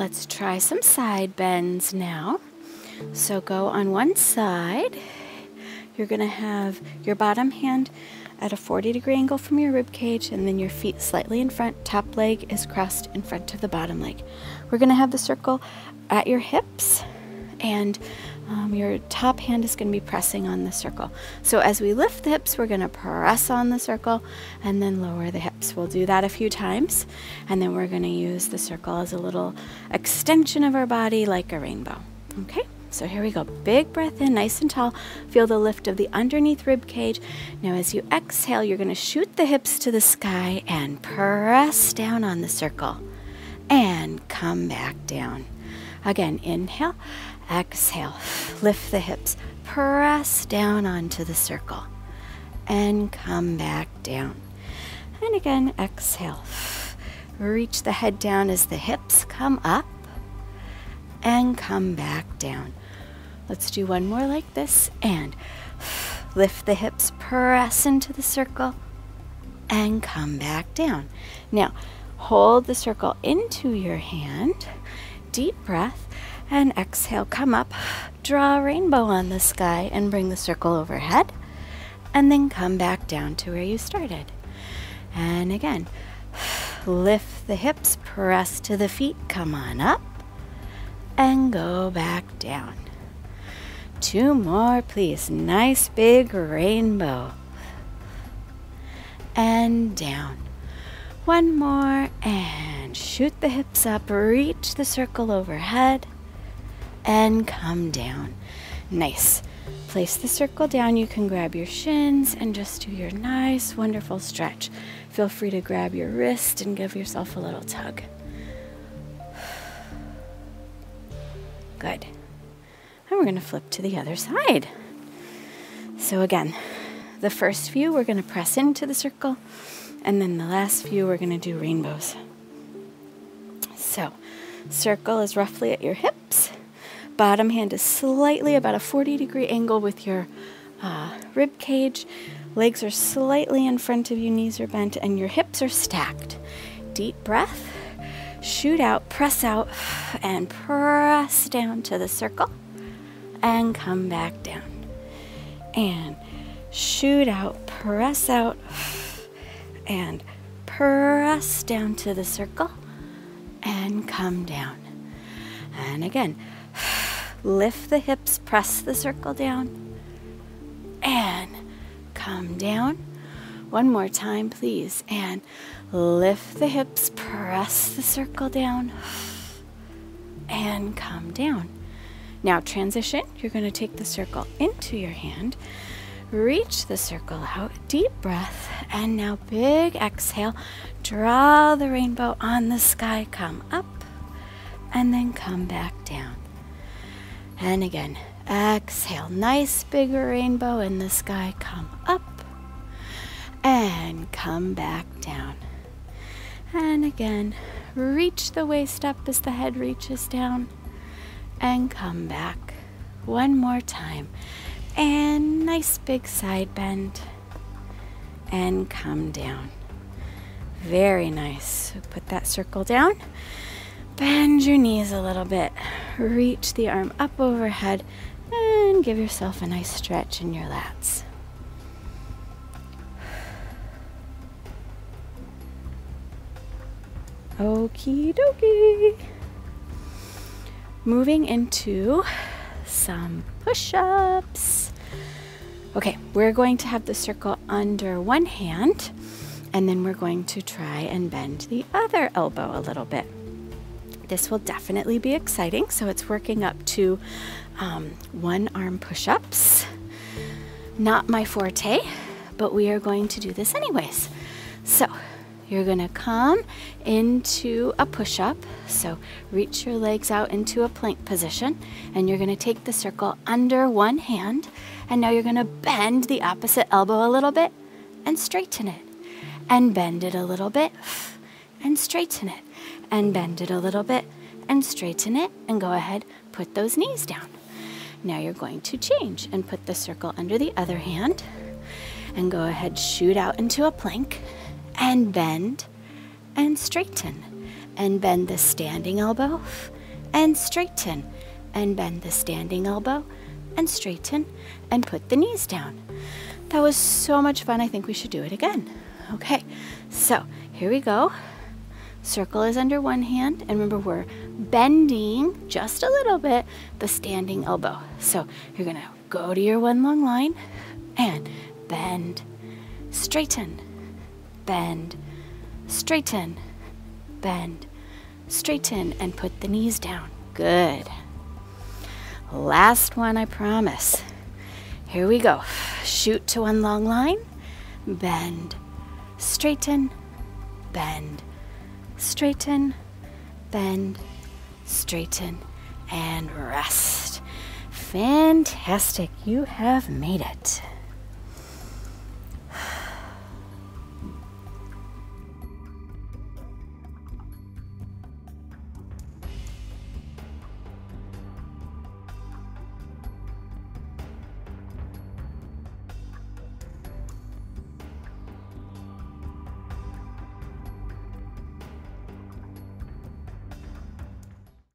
let's try some side bends now. So go on one side. You're going to have your bottom hand at a 40-degree angle from your rib cage, and then your feet slightly in front. Top leg is crossed in front of the bottom leg. We're going to have the circle at your hips, and your top hand is going to be pressing on the circle. So as we lift the hips, we're going to press on the circle and then lower the hips. We'll do that a few times, and then we're going to use the circle as a little extension of our body like a rainbow. Okay? So here we go. Big breath in, nice and tall. Feel the lift of the underneath rib cage. Now as you exhale, you're going to shoot the hips to the sky and press down on the circle. And come back down. Again, inhale, exhale. Lift the hips. Press down onto the circle. And come back down. And again, exhale. Reach the head down as the hips come up. And come back down. Let's do one more like this, and lift the hips, press into the circle, and come back down. Now, hold the circle into your hand, deep breath, and exhale, come up, draw a rainbow on the sky, and bring the circle overhead, and then come back down to where you started. And again, lift the hips, press to the feet, come on up, and go back down. Two more, please. Nice big rainbow. And down. One more, and shoot the hips up, reach the circle overhead, and come down. Nice. Place the circle down. You can grab your shins and just do your nice, wonderful stretch. Feel free to grab your wrist and give yourself a little tug. Good. And we're going to flip to the other side. So again, the first few we're going to press into the circle, and then the last few we're going to do rainbows. So, circle is roughly at your hips. Bottom hand is slightly about a 40-degree angle with your rib cage. Legs are slightly in front of you, knees are bent, and your hips are stacked. Deep breath. Shoot out, press out, and press down to the circle, and come back down. And shoot out, press out, and press down to the circle, and come down. And again, lift the hips, press the circle down, and come down. One more time, please, and lift the hips, press the circle down, and come down. Now transition, you're going to take the circle into your hand, reach the circle out, deep breath, and now big exhale, draw the rainbow on the sky, come up, and then come back down. And again, exhale, nice big rainbow in the sky, come up, and come back down. And again, reach the waist up as the head reaches down, and come back. One more time. And nice big side bend, and come down. Very nice. So put that circle down. Bend your knees a little bit. Reach the arm up overhead, and give yourself a nice stretch in your lats. Okie dokie. Moving into some push-ups. Okay, we're going to have the circle under one hand, and then we're going to try and bend the other elbow a little bit. This will definitely be exciting, so it's working up to one arm push-ups. Not my forte, but we are going to do this anyways. So you're going to come into a push-up. So reach your legs out into a plank position, and you're going to take the circle under one hand, and now you're going to bend the opposite elbow a little bit and straighten it, and bend it a little bit and straighten it, and bend it a little bit and straighten it, and go ahead, put those knees down. Now you're going to change and put the circle under the other hand, and go ahead, shoot out into a plank, and bend and straighten, and bend the standing elbow and straighten, and bend the standing elbow and straighten, and put the knees down. That was so much fun. I think we should do it again. Okay, so here we go. Circle is under one hand, and remember we're bending just a little bit the standing elbow. So you're gonna go to your one long line and bend, straighten, bend, straighten, bend, straighten, and put the knees down. Good. Last one, I promise. Here we go. Shoot to one long line, bend, straighten, bend, straighten, bend, straighten, and rest. Fantastic. You have made it.